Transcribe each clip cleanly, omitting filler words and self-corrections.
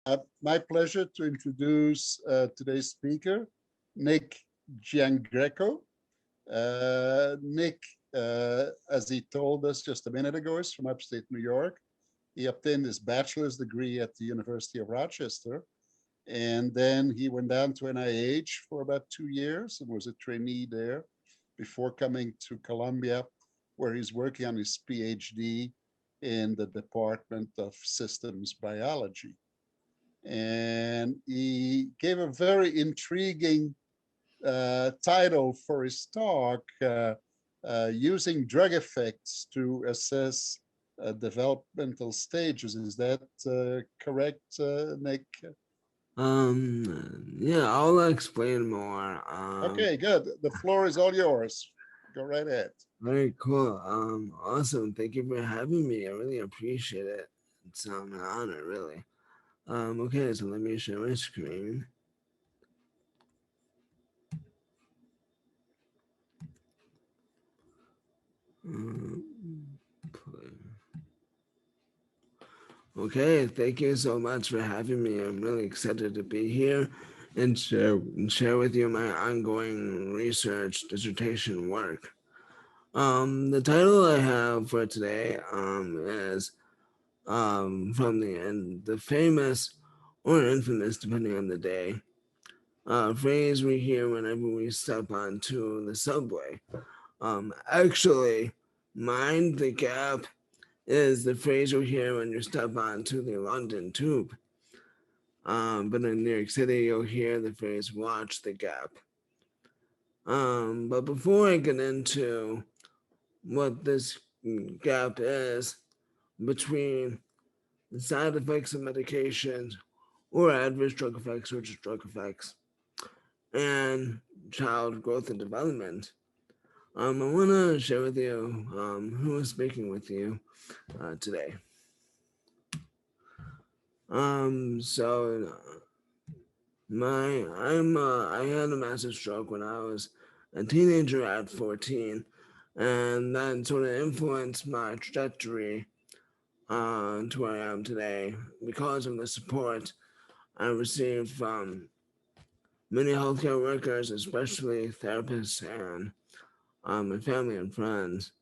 My pleasure to introduce today's speaker, Nick Giangreco. Nick, as he told us just a minute ago, is from upstate New York. He obtained his bachelor's degree at the University of Rochester, and then he went down to NIH for about 2 years and was a trainee there before coming to Columbia, where he's working on his PhD in the Department of Systems Biology. And he gave a very intriguing title for his talk, using drug effects to assess developmental stages. Is that correct, Nick? Yeah, I'll explain more. Okay, good. The floor is all yours. Go right ahead. Very cool. Awesome. Thank you for having me. I really appreciate it. It's an honor, really. Okay, so let me share my screen. Play. Okay, thank you so much for having me. I'm really excited to be here and share with you my ongoing research dissertation work. The title I have for today is from the famous or infamous, depending on the day, phrase we hear whenever we step onto the subway. Actually, mind the gap is the phrase you hear when you step onto the London Tube. But in New York City, you'll hear the phrase "watch the gap." But before I get into what this gap is between the side effects of medications or adverse drug effects, or just drug effects, and child growth and development, I want to share with you who is speaking with you today. So I had a massive stroke when I was a teenager at 14, and that sort of influenced my trajectory to where I am today because of the support I received from many healthcare workers, especially therapists and my family and friends,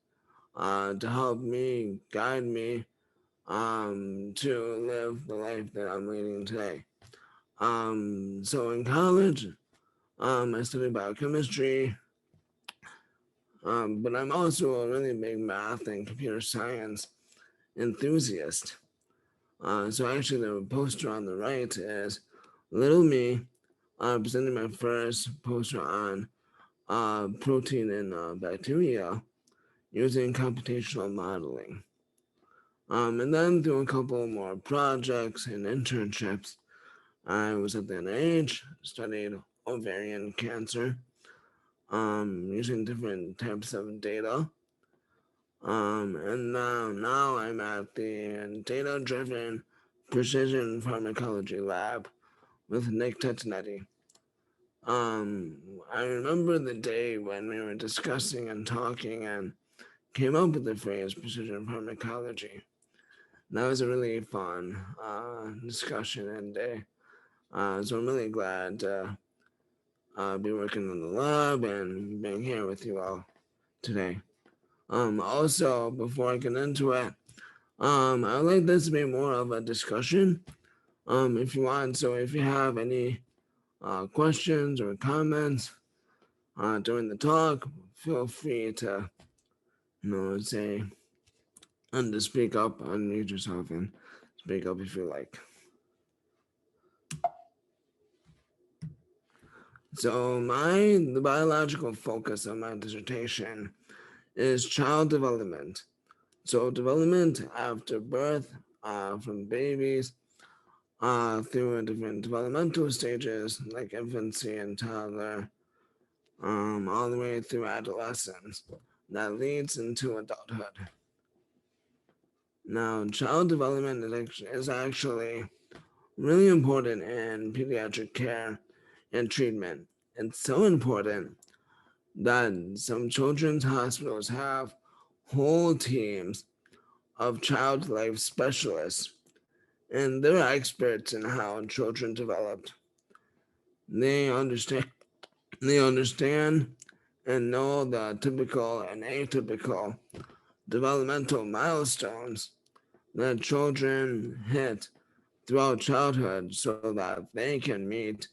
to help me, guide me to live the life that I'm leading today. So in college, I studied biochemistry, but I'm also a really big math and computer science enthusiast. So actually the poster on the right is little me presenting my first poster on protein in bacteria using computational modeling. And then through a couple more projects and internships, I was at the NIH, studied ovarian cancer, using different types of data. And now I'm at the data-driven precision pharmacology lab with Nick Tetinetti. I remember the day when we were discussing and talking and came up with the phrase precision pharmacology. That was a really fun discussion and day. So I'm really glad to be working in the lab and being here with you all today. Also, before I get into it, I would like this to be more of a discussion, if you want. So if you have any questions or comments during the talk, feel free to, say, and to speak up, unmute yourself and speak up if you like. So the biological focus of my dissertation is child development. So development after birth, from babies, through different developmental stages like infancy and toddler, all the way through adolescence, that leads into adulthood. Now, child development is actually really important in pediatric care and treatment. It's so important that some children's hospitals have whole teams of child life specialists and they're experts in how children developed. They understand and know the typical and atypical developmental milestones that children hit throughout childhood so that they can meet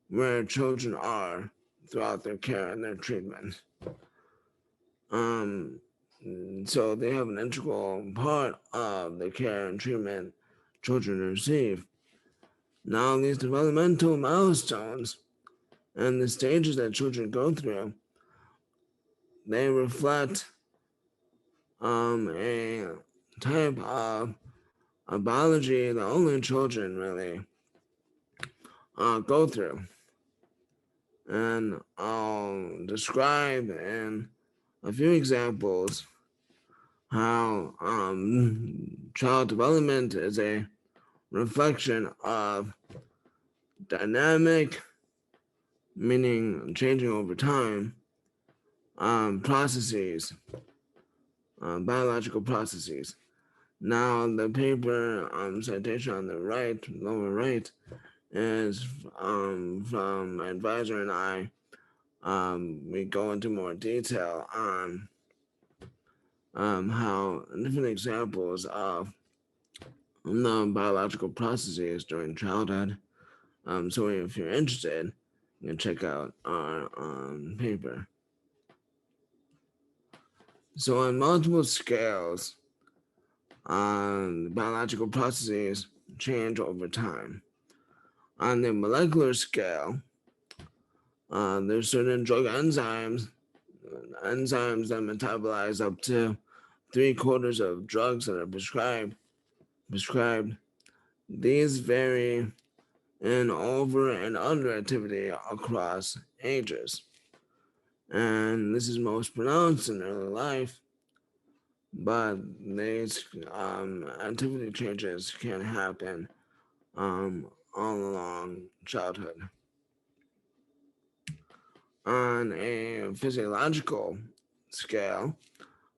where children are throughout their care and their treatment. Um, so they have an integral part of the care and treatment children receive. Now, these developmental milestones and the stages that children go through, they reflect a type of biology that only children really go through. And I'll describe in a few examples how child development is a reflection of dynamic, meaning changing over time, processes, biological processes. Now, the paper citation on the right, lower right, is from my advisor and I. We go into more detail on how different examples of the biological processes during childhood. So if you're interested, you can check out our paper. So on multiple scales, the biological processes change over time. On the molecular scale, there's certain drug enzymes that metabolize up to 3/4 of drugs that are prescribed. These vary in over and under activity across ages. And this is most pronounced in early life, but these activity changes can happen all along childhood. On a physiological scale,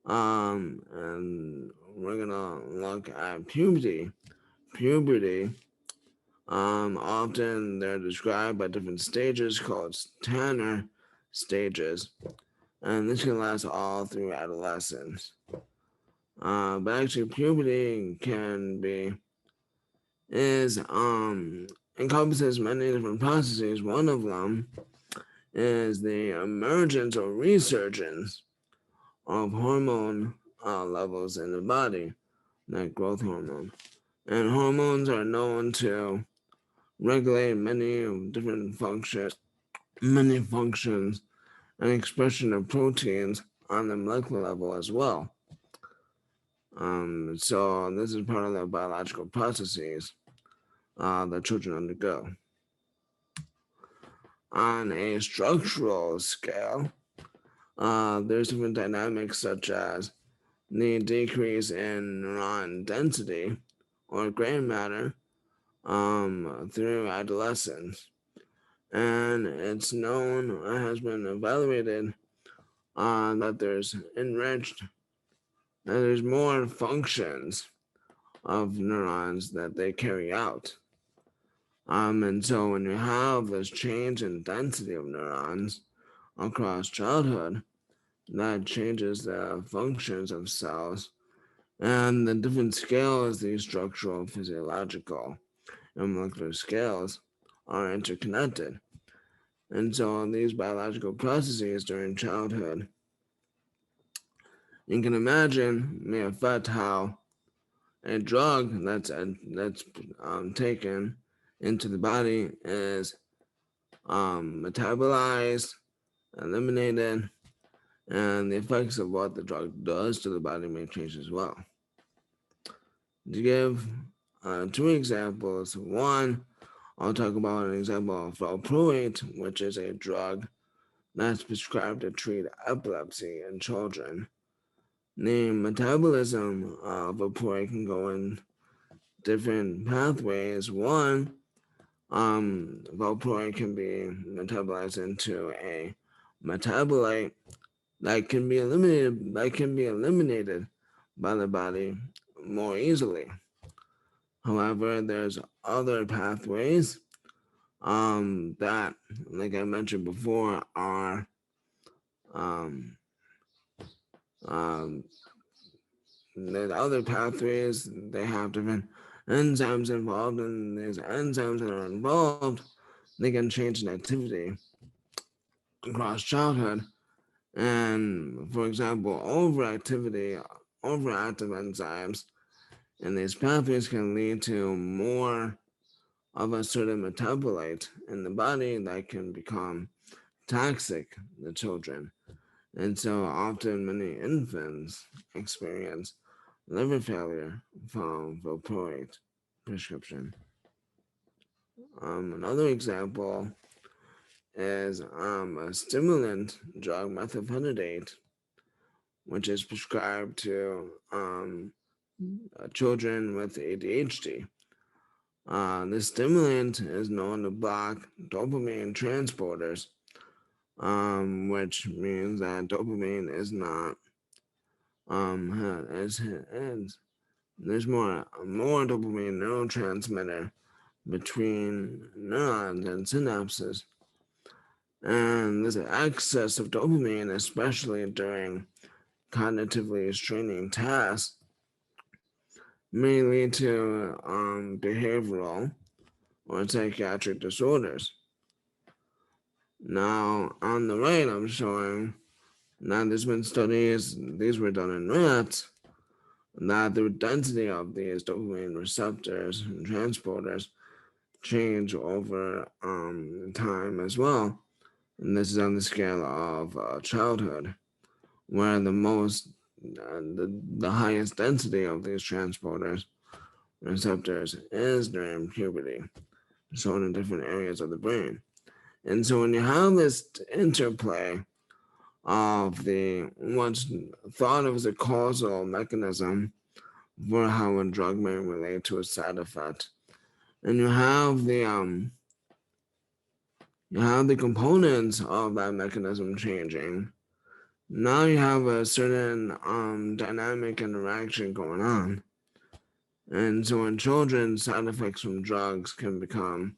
and we're gonna look at puberty. Often they're described by different stages called Tanner stages, and this can last all through adolescence. But actually, puberty encompasses many different processes. One of them is the emergence or resurgence of hormone levels in the body, like growth hormone. And hormones are known to regulate many functions and expression of proteins on the molecular level as well. So this is part of the biological processes that children undergo. On a structural scale, there's different dynamics such as the decrease in neuron density or gray matter through adolescence. And it's known, has been evaluated that there's more functions of neurons that they carry out. And so when you have this change in density of neurons across childhood, that changes the functions of cells. And the different scales, these structural, physiological, and molecular scales, are interconnected. And so these biological processes during childhood, you can imagine, may affect how a drug that's taken into the body is metabolized, eliminated, and the effects of what the drug does to the body may change as well. To give two examples, one, I'll talk about an example of valproate, which is a drug that's prescribed to treat epilepsy in children. The metabolism of valproate can go in different pathways. One, valproate can be metabolized into a metabolite that can be eliminated by the body more easily. However, there's other pathways that, like I mentioned before, are um, there's other pathways. They have different enzymes involved, and these enzymes that are involved, they can change in activity across childhood. And for example, overactive enzymes in these pathways can lead to more of a certain metabolite in the body that can become toxic to children. And so often many infants experience liver failure from valproate prescription. Another example is a stimulant drug, methylpenidate, which is prescribed to children with ADHD. This stimulant is known to block dopamine transporters, which means that dopamine is not there's more dopamine neurotransmitter between neurons and synapses, and this excess of dopamine, especially during cognitively straining tasks, may lead to behavioral or psychiatric disorders. Now, on the right, I'm showing now there's been studies, these were done in rats, that the density of these dopamine receptors and transporters change over time as well. And this is on the scale of childhood, where the highest density of these transporters receptors is during puberty, shown in different areas of the brain. And so when you have this interplay of the what's thought of as a causal mechanism for how a drug may relate to a side effect, and you have the components of that mechanism changing, now you have a certain dynamic interaction going on. And so in children, side effects from drugs can become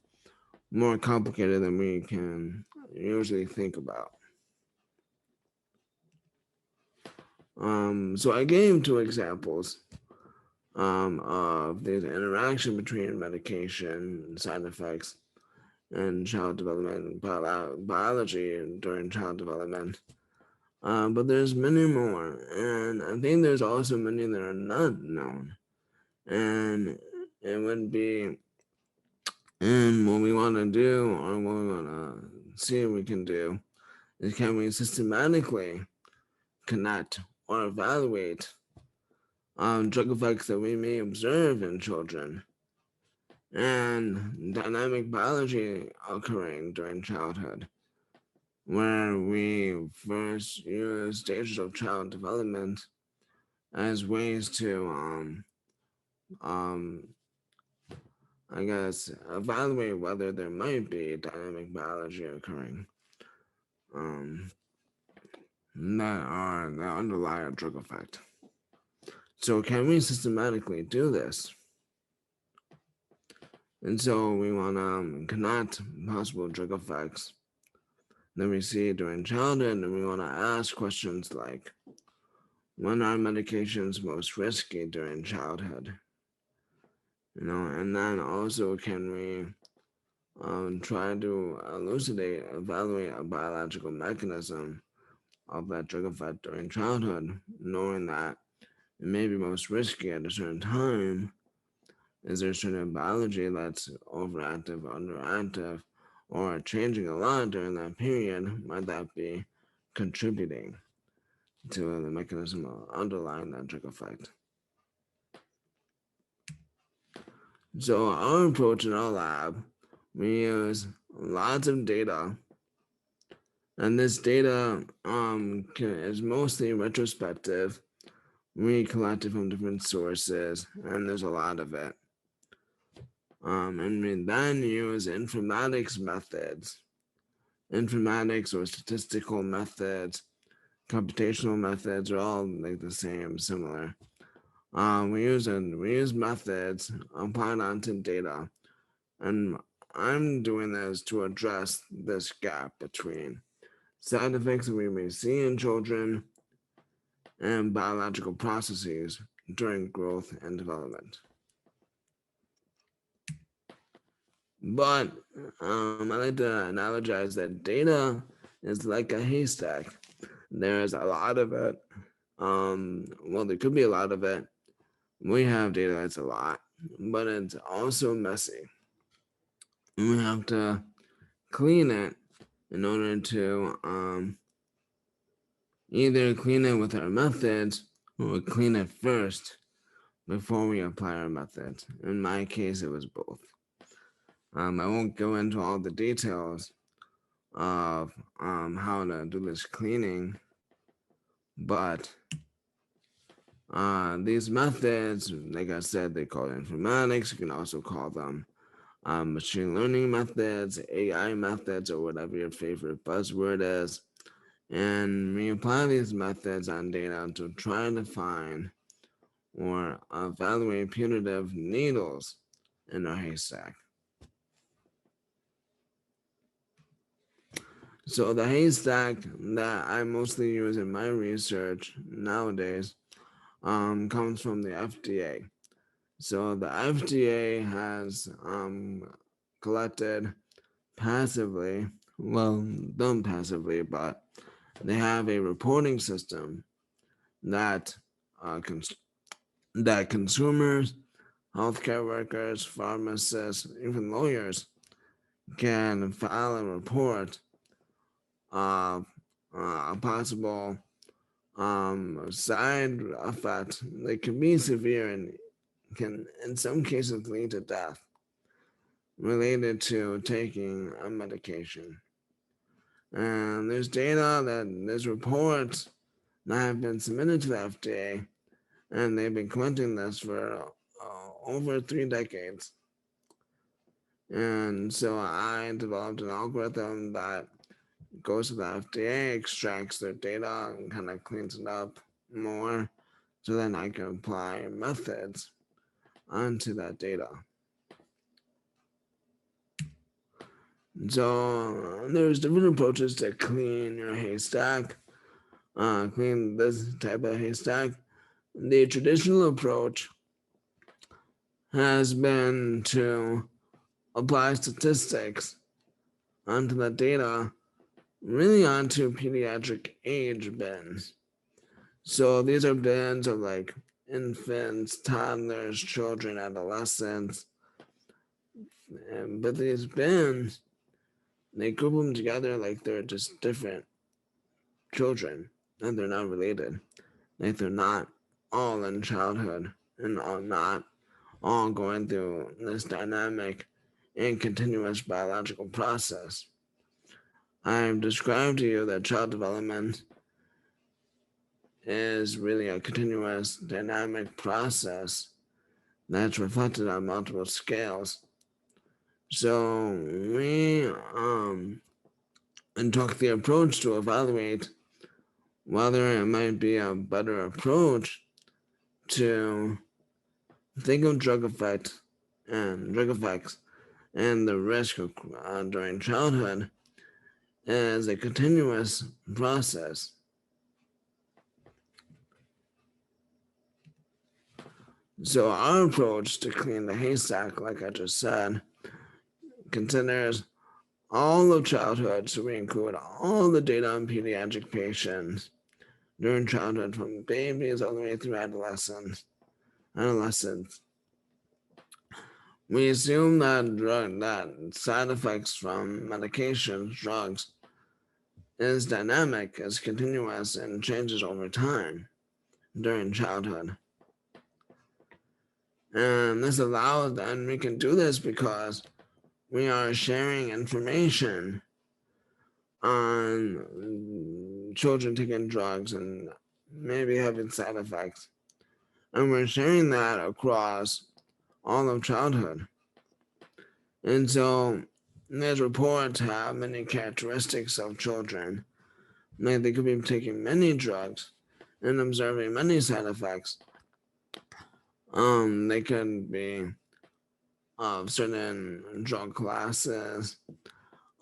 more complicated than we can usually think about. So I gave 2 examples of the interaction between medication and side effects and child development and biology during child development. But there's many more, and I think there's also many that are not known. And it would be, and what we want to do, or what we want to see if we can do, is can we systematically connect or evaluate drug effects that we may observe in children and dynamic biology occurring during childhood, where we first use stages of child development as ways to, I guess, evaluate whether there might be dynamic biology occurring that underlie a drug effect. So can we systematically do this? And so we want to connect possible drug effects that we see during childhood, and we want to ask questions like, when are medications most risky during childhood? And then also can we try to evaluate a biological mechanism of that drug effect during childhood, knowing that it may be most risky at a certain time. Is there certain biology that's overactive, underactive, or changing a lot during that period? Might that be contributing to the mechanism underlying that drug effect? So our approach in our lab, we use lots of data, and this data is mostly retrospective. We collect it from different sources, and there's a lot of it. And we then use informatics methods, informatics or statistical methods, computational methods are all like the same, similar. We use methods applied onto data, and I'm doing this to address this gap between side effects we may see in children and biological processes during growth and development. But I like to analogize that data is like a haystack. There's a lot of it. Well, there could be a lot of it. We have data that's a lot, but it's also messy. We have to clean it in order to either clean it with our methods or clean it first before we apply our methods. In my case, it was both. I won't go into all the details of how to do this cleaning, but these methods, like I said, they call it informatics. You can also call them machine learning methods, AI methods, or whatever your favorite buzzword is. And we apply these methods on data to try to find or evaluate putative needles in our haystack. So the haystack that I mostly use in my research nowadays comes from the FDA. So the FDA has collected passively, well, done passively, but they have a reporting system that that consumers, healthcare workers, pharmacists, even lawyers can file a report of a possible side effect that can be severe and can, in some cases, lead to death related to taking a medication. And there's reports that have been submitted to the FDA, and they've been collecting this for over 3 decades. And so I developed an algorithm that goes to the FDA, extracts their data, and kind of cleans it up more, so then I can apply methods onto that data. So there's different approaches to clean your haystack, clean this type of haystack. The traditional approach has been to apply statistics onto the data, really onto pediatric age bins. So these are bins of like infants, toddlers, children, adolescents. But these bins, they group them together like they're just different children and they're not related. Like they're not all in childhood and not all going through this dynamic and continuous biological process. I've described to you that child development is really a continuous dynamic process that's reflected on multiple scales. So we took the approach to evaluate whether it might be a better approach to think of drug effects and the risk of, during childhood as a continuous process. So our approach to clean the haystack, like I just said, considers all of childhood. So we include all the data on pediatric patients during childhood, from babies all the way through adolescence. We assume that side effects from medications, drugs, is dynamic, is continuous, and changes over time during childhood. And this allows, and we can do this because we are sharing information on children taking drugs and maybe having side effects. And we're sharing that across all of childhood. And so these reports have many characteristics of children. Like they could be taking many drugs and observing many side effects. They could be of certain drug classes.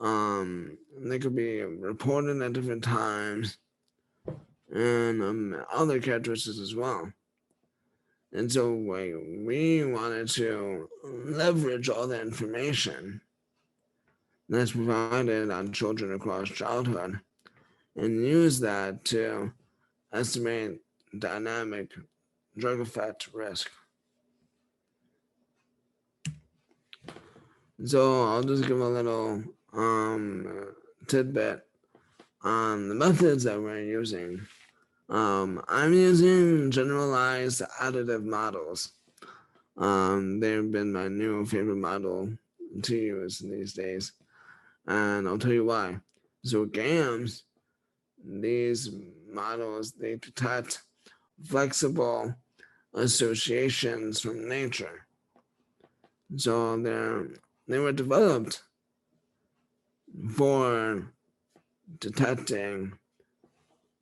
They could be reported at different times, and other characteristics as well. And so we wanted to leverage all the information that's provided on children across childhood and use that to estimate dynamic drug effect risk. So I'll just give a little tidbit on the methods that we're using. I'm using generalized additive models. They've been my new favorite model to use these days. And I'll tell you why. So GAMs, these models, they detect flexible associations from nature. So they were developed for detecting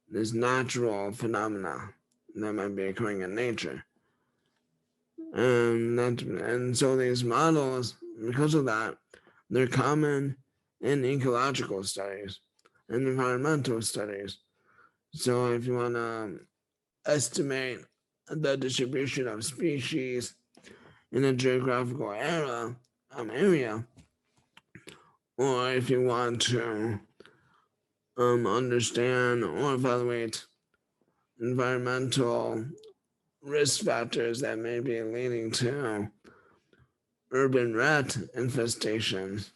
this natural phenomena that might be occurring in nature. And so these models, because of that, they're common in ecological studies and environmental studies. So if you want to estimate the distribution of species in a geographical area, or if you want to understand or evaluate environmental risk factors that may be leading to urban rat infestations,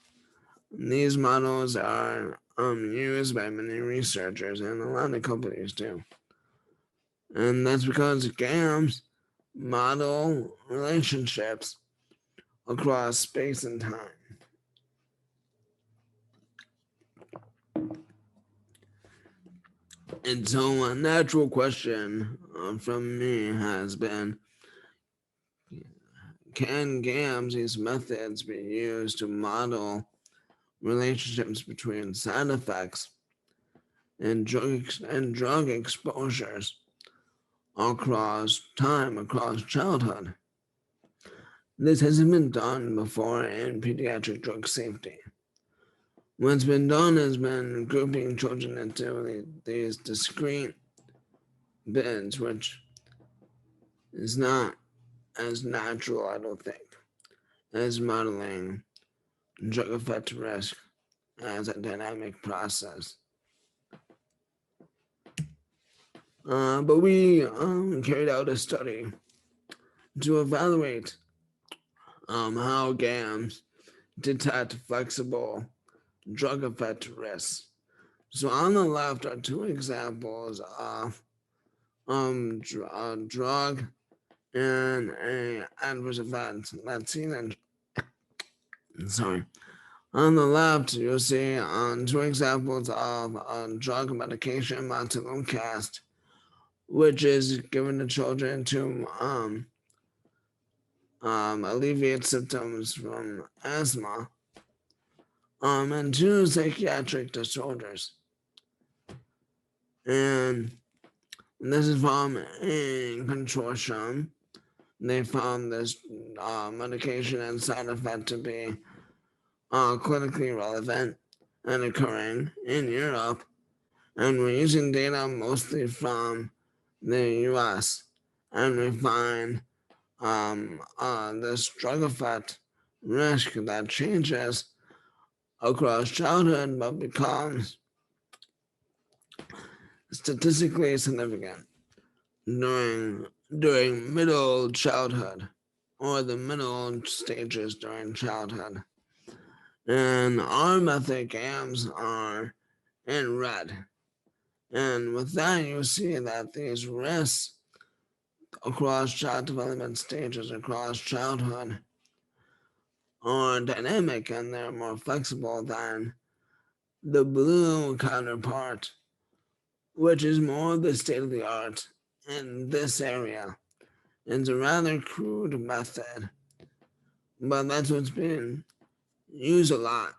these models are used by many researchers and a lot of companies too. And that's because GAMs model relationships across space and time. And so a natural question from me has been, can GAMs, these methods, be used to model relationships between side effects and drug exposures across time, across childhood? This hasn't been done before in pediatric drug safety. What's been done has been grouping children into these discrete bins, which is not as natural, I don't think, as modeling drug effect risk as a dynamic process. But we carried out a study to evaluate how GAMs detect flexible drug effect risks. So on the left are two examples of drug and a adverse event. Let's see then. Sorry. On the left, you'll see two examples of drug medication, Methylpenidate, which is given to children to alleviate symptoms from asthma, and two psychiatric disorders. And this is from a consortium. They found this medication and side effect to be clinically relevant and occurring in Europe. And we're using data mostly from the US. And we find this drug effect risk that changes across childhood but becomes statistically significant during middle childhood or the middle stages during childhood. And our method GAMs are in red. And with that, you see that these risks across child development stages, across childhood, are dynamic and they're more flexible than the blue counterpart, which is more the state of the art in this area. It's a rather crude method, but that's what's been used a lot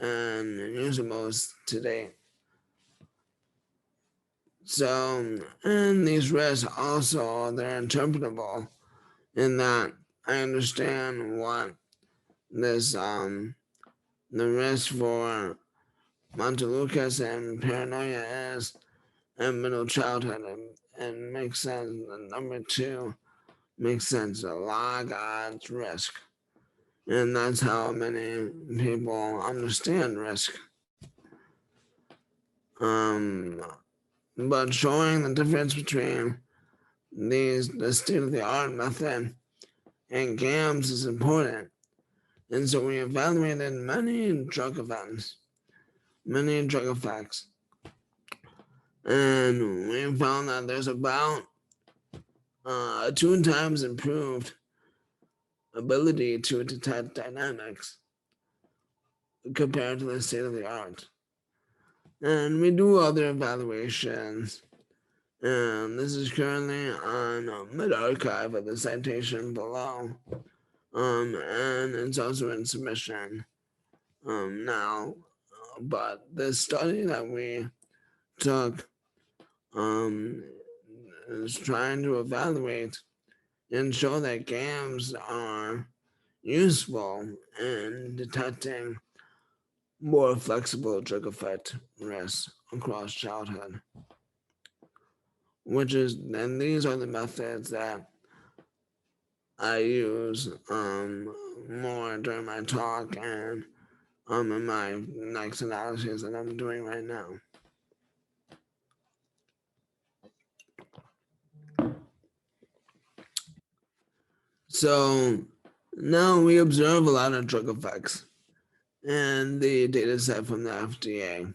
and used the most today. So, and these risks also, they're interpretable in that I understand what this, the risk for Montelukas and paranoia is in middle childhood, and makes sense. And number two, makes sense. A log odds risk. And that's how many people understand risk. Um, but showing the difference between the state-of-the-art method and GAMS is important. And so we evaluated many drug events, many drug effects. And we found that there's about 2 times improved ability to detect dynamics compared to the state of the art. And we do other evaluations. And this is currently on mid-archive at the citation below. And it's also in submission now. But the study that we took is trying to evaluate and show that GAMs are useful in detecting more flexible drug effect risks across childhood. And these are the methods that I use more during my talk and in my next analysis that I'm doing right now. So now we observe a lot of drug effects and the data set from the FDA.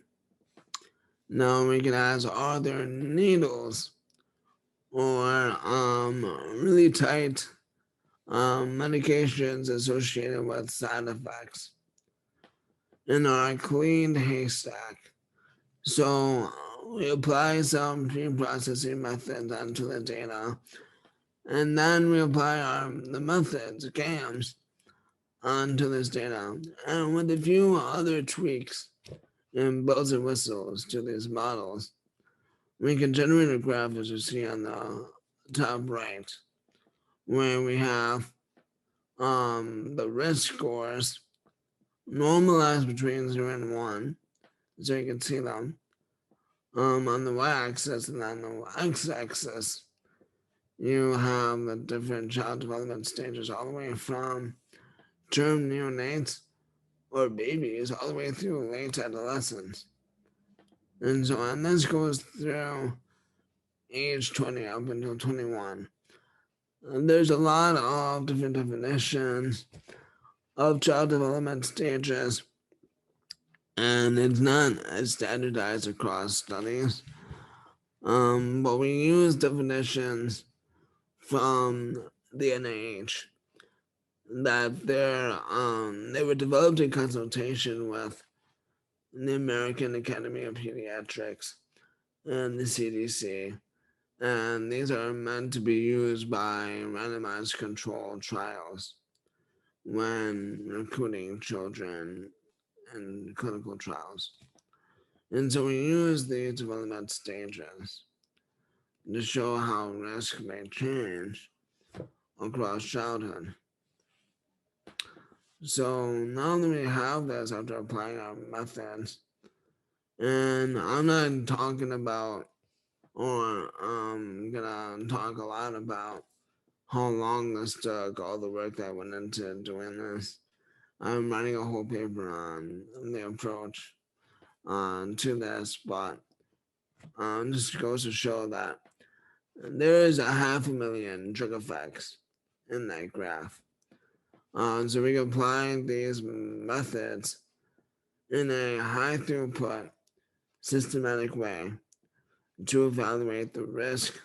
Now we can ask, are there needles or really tight medications associated with side effects in our cleaned haystack? So we apply some pre-processing methods onto the data, and then we apply the methods, GAMs, onto this data, and with a few other tweaks and bells and whistles to these models, we can generate a graph as you see on the top right, where we have the risk scores normalized between 0 and 1, so you can see them on the y-axis, and on the x-axis you have the different child development stages all the way from term neonates or babies all the way through late adolescence. And so on, this goes through age 20 up until 21. And there's a lot of different definitions of child development stages, and it's not as standardized across studies. But we use definitions from the NIH that they were developed in consultation with the American Academy of Pediatrics and the CDC. And these are meant to be used by randomized controlled trials when recruiting children in clinical trials. And so we use these development stages to show how risk may change across childhood. So now that we have this after applying our methods, and I'm not talking about, or I'm gonna talk a lot about how long this took, all the work that went into doing this. I'm writing a whole paper on the approach to this, but just goes to show that there is 500,000 drug effects in that graph. So we can apply these methods in a high throughput, systematic way to evaluate the risk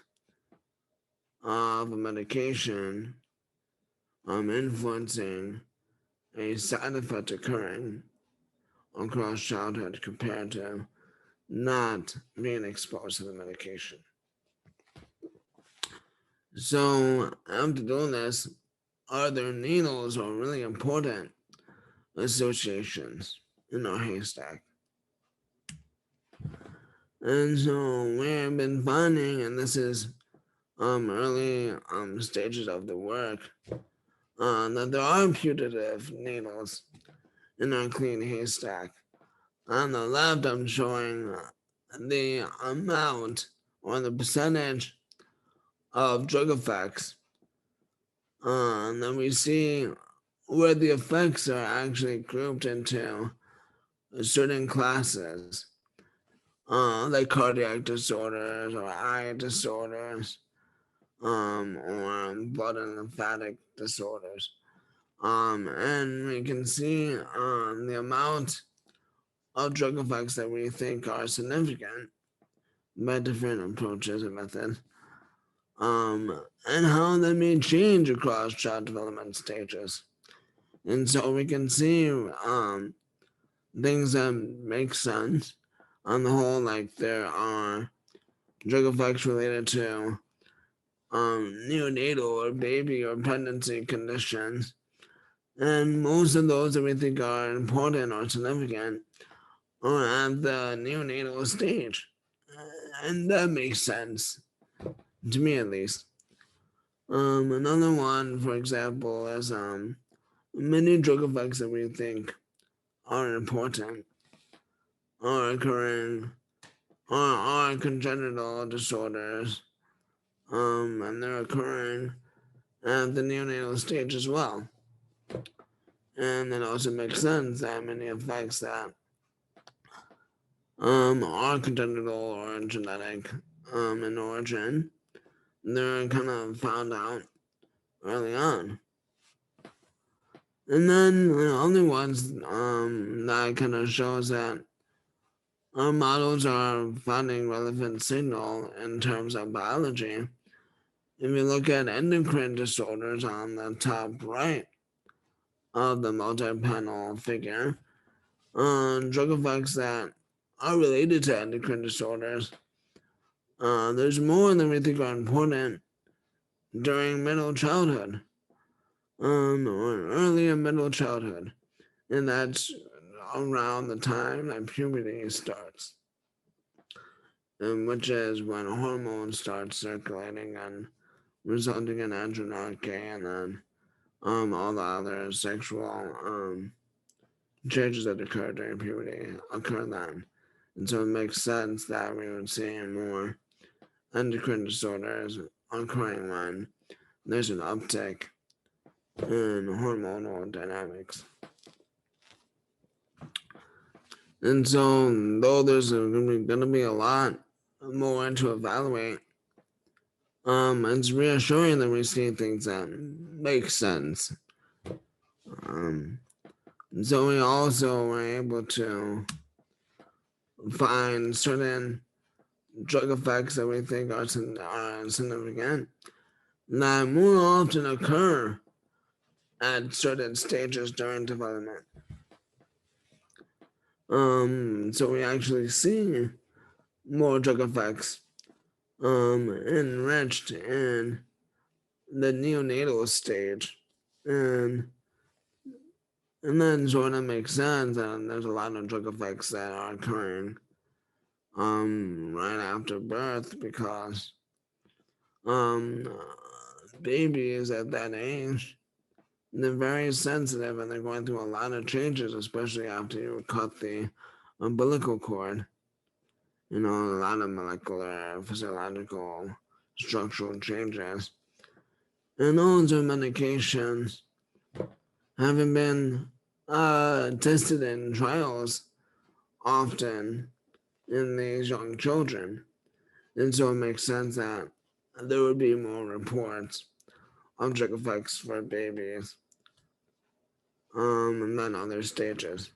of a medication influencing a side effect occurring across childhood compared to not being exposed to the medication. So after doing this, are there needles or really important associations in our haystack? And so we have been finding, and this is early stages of the work, that there are putative needles in our clean haystack. On the left, I'm showing the amount or the percentage of drug effects. And then we see where the effects are actually grouped into certain classes, like cardiac disorders or eye disorders, or blood and lymphatic disorders. And we can see the amount of drug effects that we think are significant by different approaches and methods, and how they may change across child development stages. And so we can see things that make sense on the whole, like there are drug effects related to neonatal or baby or pregnancy conditions. And most of those that we think are important or significant are at the neonatal stage. And that makes sense, to me at least. Another one, for example, is many drug effects that we think are important are occurring are congenital disorders, and they're occurring at the neonatal stage as well. And it also makes sense that many effects that are congenital or genetic in origin, they're kind of found out early on. And then the other ones that kind of shows that our models are finding relevant signal in terms of biology. If you look at endocrine disorders on the top right of the multi-panel figure, drug effects that are related to endocrine disorders, there's more than we think are important during middle childhood, or early and middle childhood, and that's around the time that puberty starts, and which is when hormones start circulating and resulting in androgenicity, and then all the other sexual changes that occur during puberty occur then. And so it makes sense that we would see more endocrine disorders occurring when there's an uptick in hormonal dynamics. And so, though there's going to be a lot more to evaluate, it's reassuring that we see things that make sense. So we also were able to find certain drug effects that we think are significant that more often occur at certain stages during development. So we actually see more drug effects enriched in the neonatal stage, and then sort of makes sense that there's a lot of drug effects that are occurring right after birth, because babies at that age, they're very sensitive and they're going through a lot of changes, especially after you cut the umbilical cord. A lot of molecular, physiological, structural changes. And those are medications having been tested in trials often in these young children. And so it makes sense that there would be more reports of drug effects for babies and then other stages.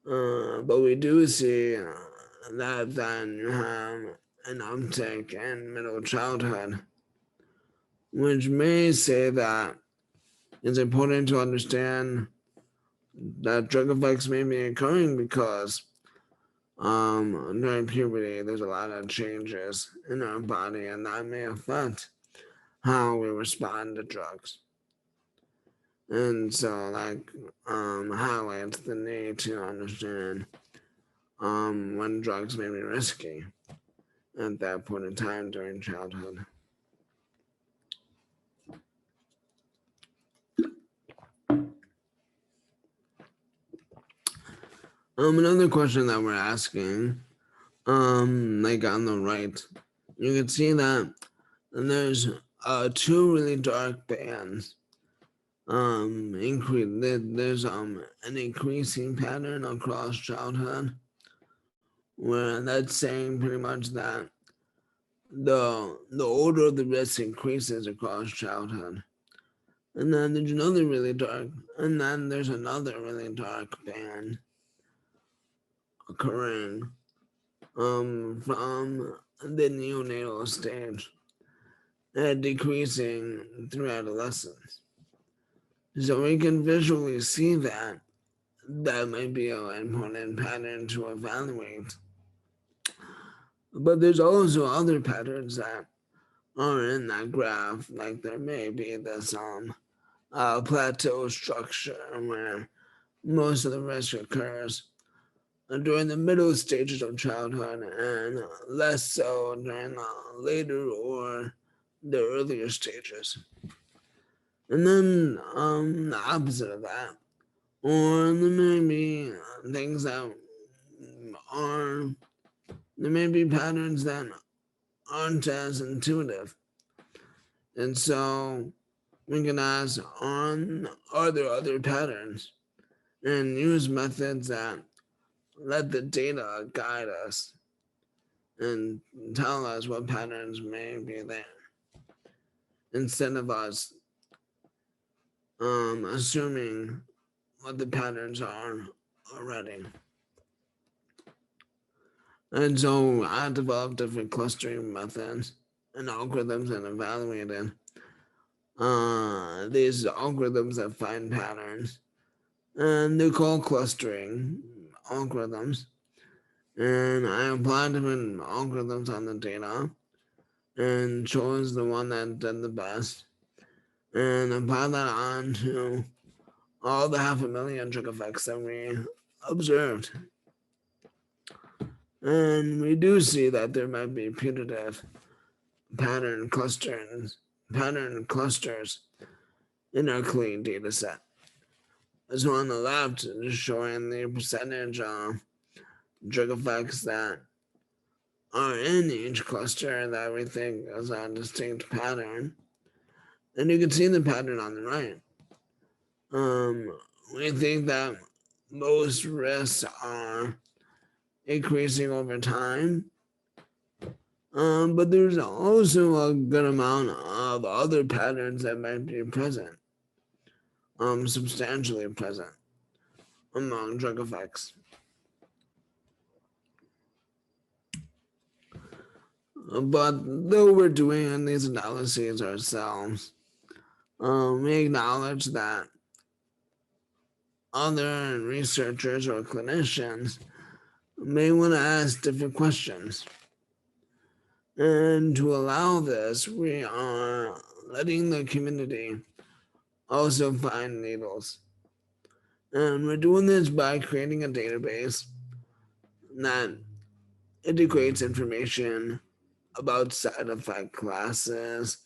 But we do see that then you have an uptick in middle childhood, which may say that it's important to understand that drug effects may be occurring because during puberty there's a lot of changes in our body, and that may affect how we respond to drugs. And so highlights the need to understand when drugs may be risky at that point in time during childhood. Another question that we're asking, like on the right, you can see that there's two really dark bands. There's an increasing pattern across childhood, where that's saying pretty much that the older the risk increases across childhood. And then there's another really dark, and then there's another really dark band occurring from the neonatal stage and decreasing through adolescence. So we can visually see that that might be an important pattern to evaluate. But there's also other patterns that are in that graph, like there may be this plateau structure where most of the risk occurs during the middle stages of childhood and less so during the later or the earlier stages. And then the opposite of that, or there may be things that there may be patterns that aren't as intuitive. And so we can ask, are there other patterns? And use methods that let the data guide us and tell us what patterns may be there, instead of us assuming what the patterns are already. And so I developed different clustering methods and algorithms and evaluated these algorithms that find patterns. And they're called clustering algorithms. And I applied different algorithms on the data and chose the one that did the best and applied that on to all the 500,000 trig effects that we observed. And we do see that there might be putative pattern clusters in our clean data set. So on the left is showing the percentage of trig effects that are in each cluster that we think is a distinct pattern. And you can see the pattern on the right. We think that most risks are increasing over time. But there's also a good amount of other patterns that might be present, substantially present among drug effects. But though we're doing these analyses ourselves, we acknowledge that other researchers or clinicians may want to ask different questions. And to allow this, we are letting the community also find needles. And we're doing this by creating a database that integrates information about side effect classes,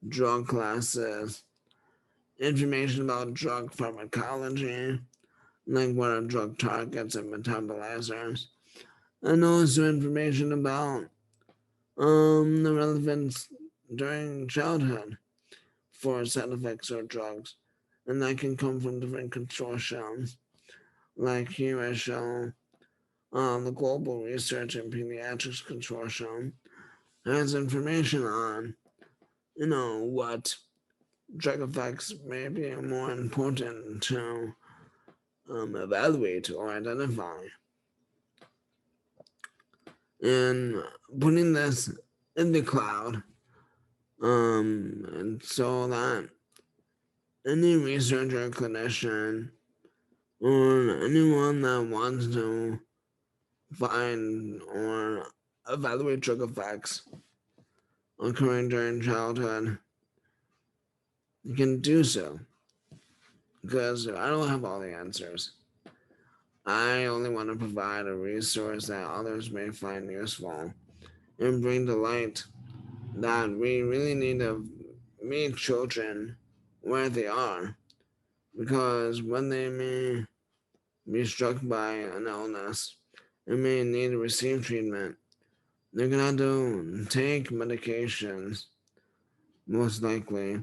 drug classes, information about drug pharmacology, like what are drug targets and metabolizers, and also information about the relevance during childhood for side effects or drugs. And that can come from different consortiums, like here I show the Global Research and Pediatrics Consortium has information on, what drug effects may be more important to evaluate or identify. And putting this in the cloud, and so that any researcher, clinician, or anyone that wants to find or evaluate drug effects occurring during childhood, you can do so. Because I don't have all the answers. I only want to provide a resource that others may find useful and bring to light that we really need to meet children where they are, because when they may be struck by an illness and may need to receive treatment, they're going to have to take medications, most likely,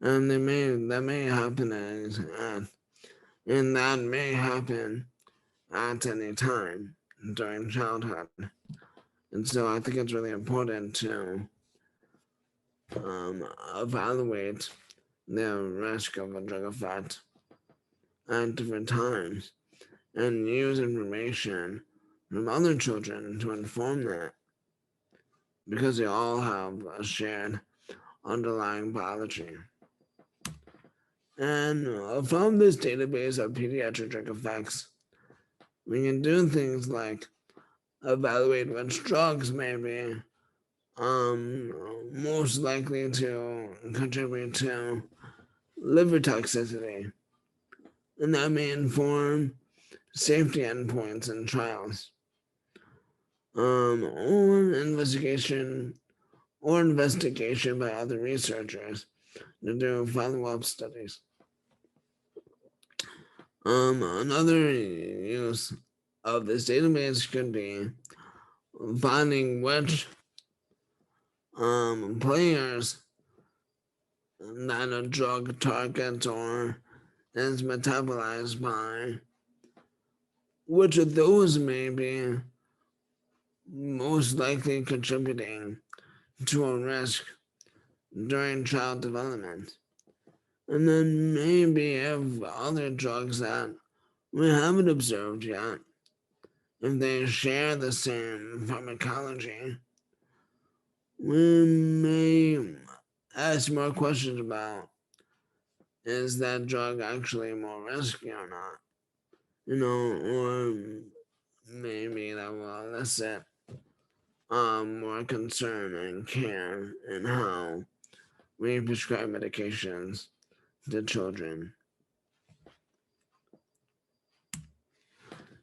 and that may happen and that may happen at any time during childhood. And so I think it's really important to evaluate the risk of a drug effect at different times and use information from other children to inform that, because they all have a shared underlying biology. And from this database of pediatric drug effects, we can do things like evaluate which drugs may be most likely to contribute to liver toxicity, and that may inform safety endpoints in trials, or investigation by other researchers to do follow-up studies. Another use of this database could be finding which players that a drug targets or is metabolized by, which of those may be most likely contributing to a risk during child development. And then maybe if other drugs that we haven't observed yet, if they share the same pharmacology, we may ask more questions about, is that drug actually more risky or not? Or maybe that will elicit more concern and care in how we prescribe medications to children.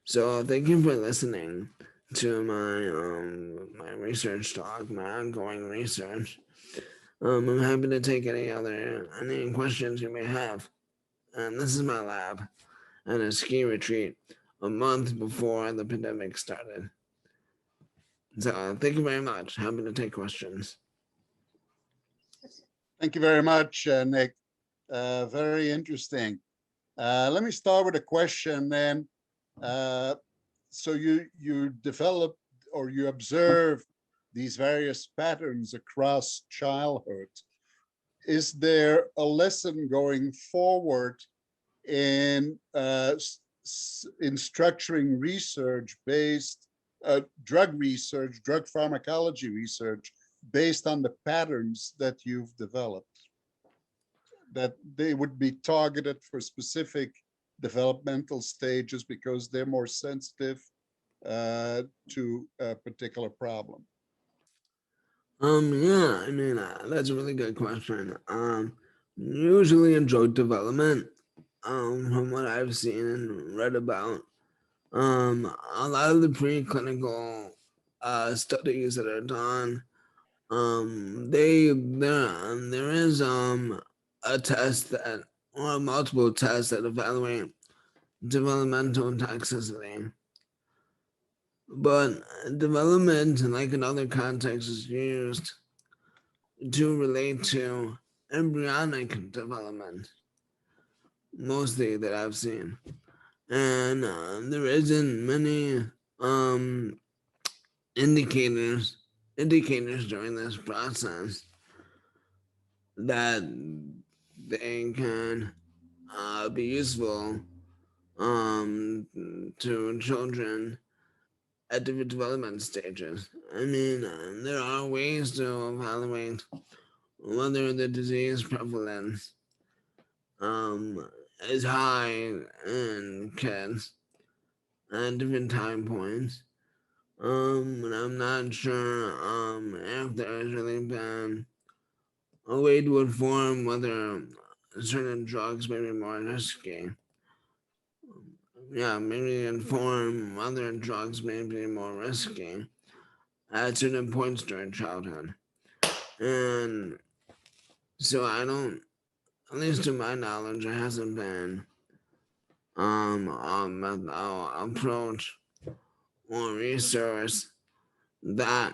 So thank you for listening to my research talk, my ongoing research. I'm happy to take any questions you may have. And this is my lab at a ski retreat a month before the pandemic started. So thank you very much. Happy to take questions. Thank you very much, Nick. Very interesting. Let me start with a question then. So you developed or you observe these various patterns across childhood. Is there a lesson going forward in structuring research based drug research, drug pharmacology research based on the patterns that you've developed, that they would be targeted for specific developmental stages because they're more sensitive to a particular problem? Yeah, I mean, that's a really good question. Usually in drug development, from what I've seen and read about, a lot of the preclinical studies that are done, there is a test that, or multiple tests that evaluate developmental toxicity. But development, like in other contexts, is used to relate to embryonic development, mostly that I've seen. And there isn't many indicators during this process that they can be useful to children at different development stages. I mean, there are ways to evaluate whether the disease prevalence is high in kids at different time points. And I'm not sure if there's really been a way to inform whether certain drugs may be more risky. maybe inform other drugs may be more risky at certain points during childhood. And so I don't, at least to my knowledge, there hasn't been approach or resource that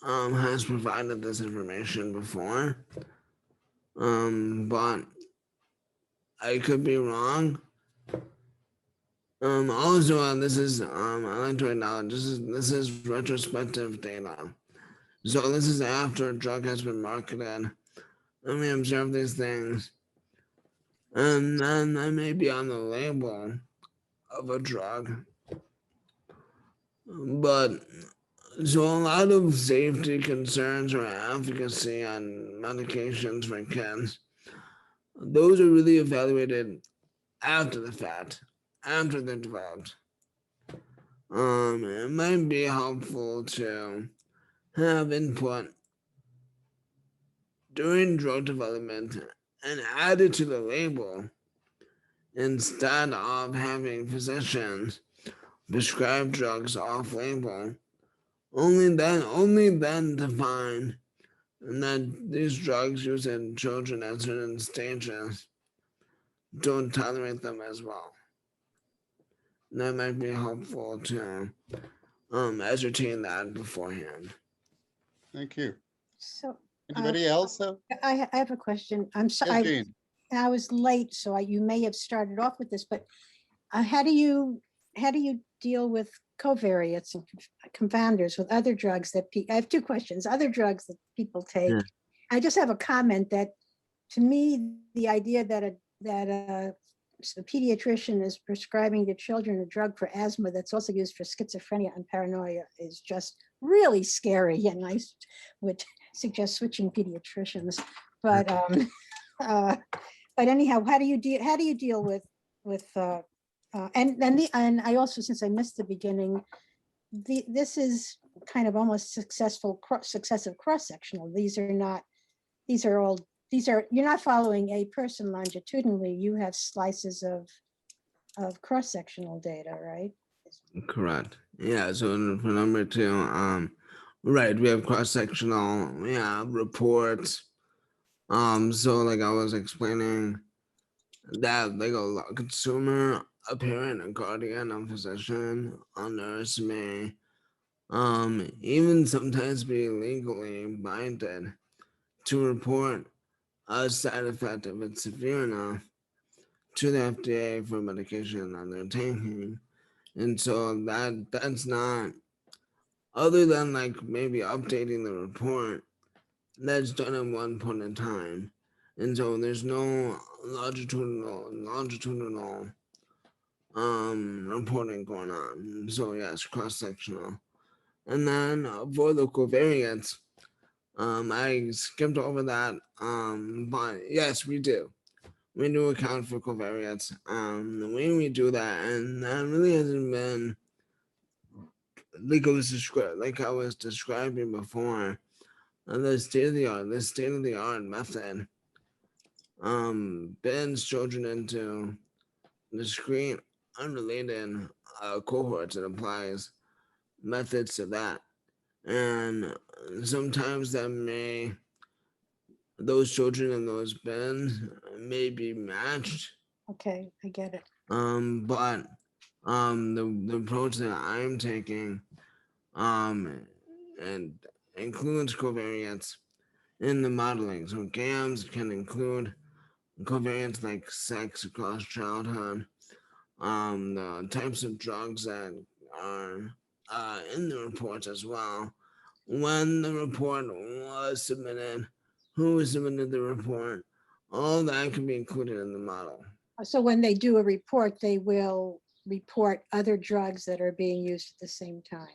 has provided this information before. But I could be wrong. Also, this is I like to acknowledge this is retrospective data. So this is after a drug has been marketed, and we observe these things, and then they may be on the label of a drug. But so a lot of safety concerns or efficacy on medications for kids, those are really evaluated after the fact, after they're developed. It might be helpful to have input during drug development and add it to the label instead of having physicians prescribe drugs off label. Only then to find that these drugs used in children at certain stages don't tolerate them as well. That might be helpful to ascertain that beforehand. Thank you. So Anybody else have? I have a question. I'm Yes, sorry, Jean. I was late, so you may have started off with this, but how do you deal with covariates and confounders with other drugs that I have two questions. Other drugs that people take. Yeah. I just have a comment that, to me, the idea that a pediatrician is prescribing to children a drug for asthma that's also used for schizophrenia and paranoia is just really scary, and I would suggest switching pediatricians. But anyhow, how do you deal with and I also, since I missed the beginning, this is kind of almost successive cross-sectional. You're not following a person longitudinally. You have slices of cross-sectional data, right? Correct. Yeah. So for number two, right, we have cross-sectional, reports. So like I was explaining that like a consumer, a parent, a guardian, a physician, a nurse may even sometimes be legally binded to report a side effect if it's severe enough to the FDA for medication that they're taking. And so that's not, other than like maybe updating the report, that's done at one point in time. And so there's no longitudinal reporting going on. So yes, cross-sectional. And then for the covariates, I skipped over that. But yes, we do. We do account for covariates. The way we do that, and that really hasn't been like I was describing before, the state of the art method bends children into discrete, unrelated cohorts and applies methods to that. And sometimes those children in those bins may be matched. Okay, I get it. But the approach that I'm taking and includes covariates in the modeling. So GAMS can include covariates like sex across childhood, the types of drugs that are in the reports as well. When the report was submitted, who submitted the report, all that can be included in the model. So when they do a report, they will report other drugs that are being used at the same time.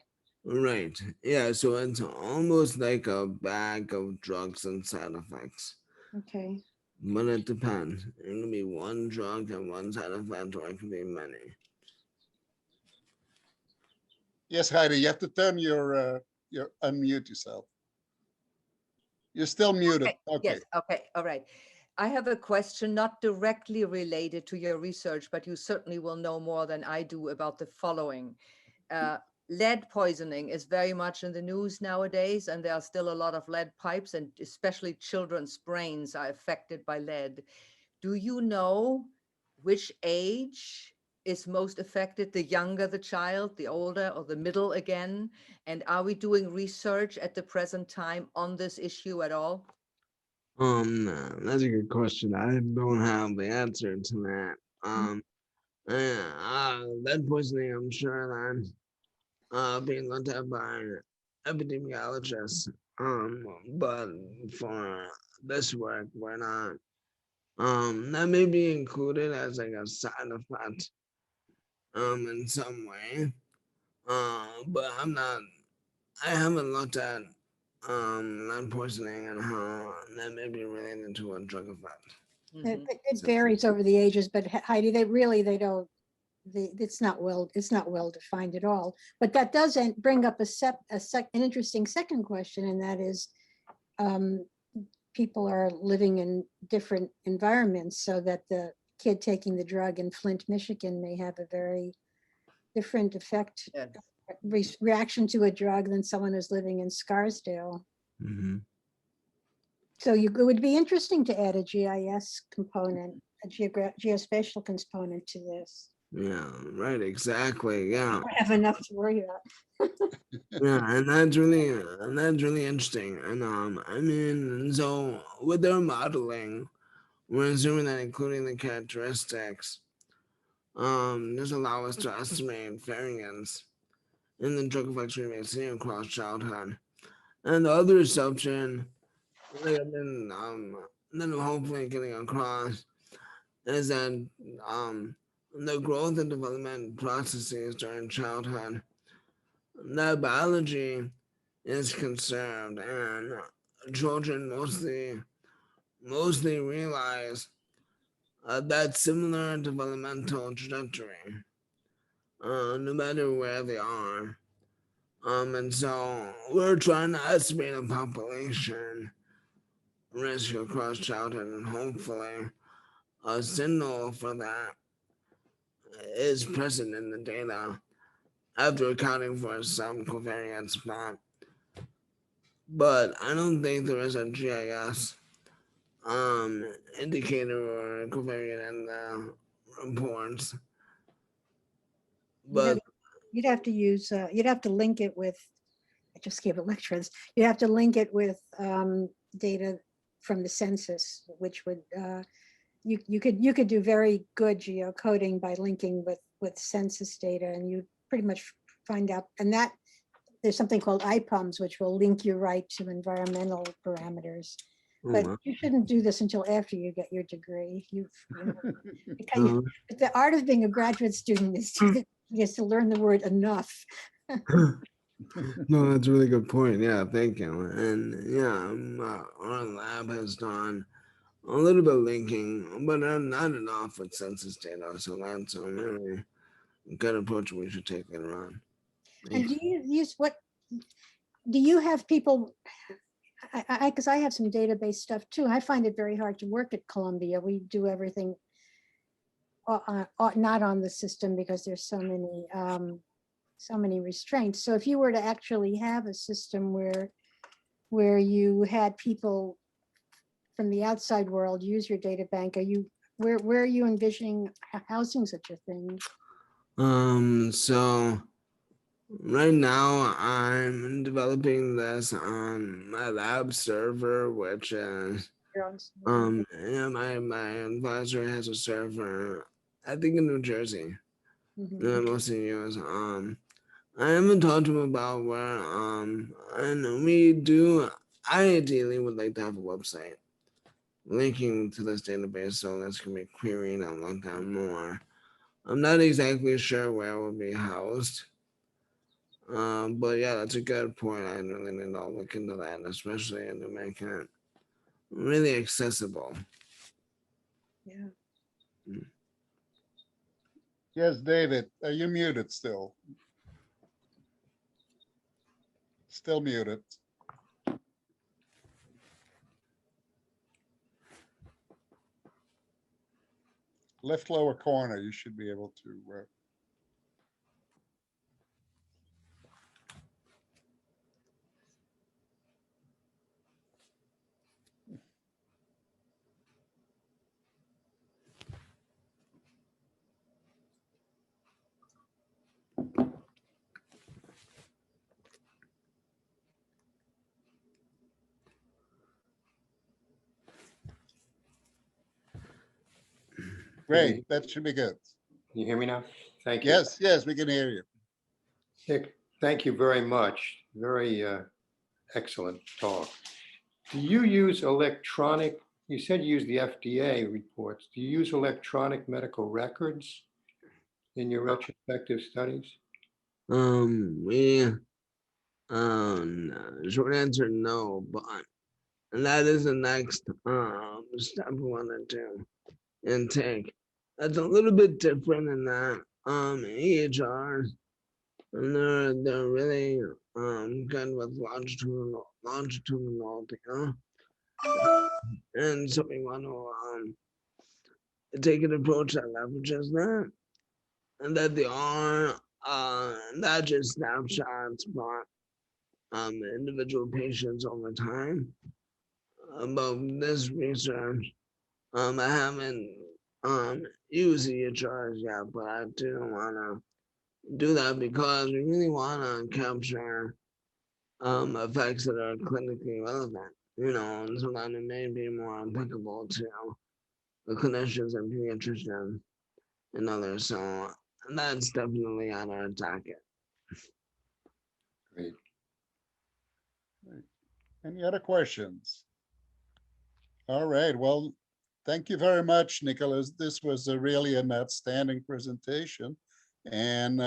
Right. Yeah. So it's almost like a bag of drugs and side effects. Okay. But it depends. It can be one drug and one side effect, or it can be many. Yes, Heidi, you have to turn your unmute yourself. You're still muted. Okay. Yes, okay, all right. I have a question not directly related to your research, but you certainly will know more than I do about the following. Lead poisoning is very much in the news nowadays, and there are still a lot of lead pipes, and especially children's brains are affected by lead. Do you know which age is most affected? The younger the child, the older, or the middle again? And are we doing research at the present time on this issue at all? That's a good question. I don't have the answer to that. Lead poisoning, I'm sure that being looked at by epidemiologists. But for this work, we're not. That may be included as like a side effect, in some way. But I haven't looked at lead poisoning and how that may be related to a drug effect. It varies over the ages, but Heidi, they don't, it's not well defined at all. But that doesn't bring up an interesting second question, and that is, people are living in different environments, so that the kid taking the drug in Flint, Michigan may have a very different effect, Yes. reaction to a drug than someone who's living in Scarsdale. Mm-hmm. So it would be interesting to add a GIS component, a geospatial component to this. Yeah, right, exactly. Yeah. I have enough to worry about. Yeah, and that's really interesting. And I mean, so with their modeling, we're assuming that including the characteristics, this allow us to estimate variance in the drug effects we may see across childhood. And the other assumption that I'm hopefully getting across is that the growth and development processes during childhood, that biology is conserved, and children mostly realize that similar developmental trajectory, no matter where they are. And so we're trying to estimate a population risk across childhood, and hopefully a signal for that is present in the data after accounting for some covariance. But I don't think there is a GIS indicator or covariant in the reports. But You'd have to use, you'd have to link it with, I just gave it lectures, you have to link it with data from the census, which would, you could do very good geocoding by linking with census data, and you pretty much find out, and that there's something called IPUMs, which will link you right to environmental parameters. But you shouldn't do this until after you get your degree. The art of being a graduate student is to learn the word enough. No, that's a really good point. Yeah, thank you. And yeah, our lab has done a little bit of linking, but not enough with census data. So that's a really good approach we should take later on. And do you use do you have people, because I have some database stuff too. I find it very hard to work at Columbia. We do everything not on the system because there's so many restraints. So if you were to actually have a system where you had people from the outside world use your data bank, where are you envisioning housing such a thing? So right now I'm developing this on my lab server, which is yeah, my advisor has a server, I think in New Jersey. That I mostly use. I haven't talked to him about where and we do. I ideally would like to have a website linking to this database so this can be queried and looked at more. I'm not exactly sure where it will be housed. But yeah, that's a good point. I really need to look into that, especially to make it really accessible. Yeah. Yes, David, are you muted still? Still muted. left lower corner, you should be able to. Great, that should be good. Can you hear me now? Thank you. Yes, yes, we can hear you. Nick, thank you very much. Very excellent talk. Do you use electronic, you said you use the FDA reports. Do you use electronic medical records in your retrospective studies? Short answer, no, but and that is the next step we wanted to intake. That's a little bit different in that EHRs, and they're really good with longitudinal data. And so we want to take an approach that leverages that, and that they are not just snapshots, but individual patients over time. But this research, I haven't used EHRs yet, but I do want to do that because we really want to capture effects that are clinically relevant, and so that it may be more applicable to the clinicians and pediatricians and others. So that's definitely on our docket. Great. Any other questions? All right, well, thank you very much, Nicholas. This was really an outstanding presentation, and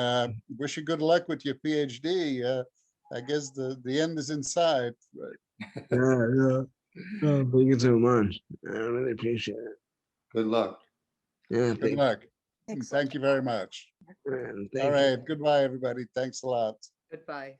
wish you good luck with your PhD. I guess the end is in sight. Right? Yeah. Oh, thank you so much. I really appreciate it. Good luck. Yeah, Good luck. And Excellent. thank you very much. and thank All you. right, goodbye, everybody. Thanks a lot. Goodbye.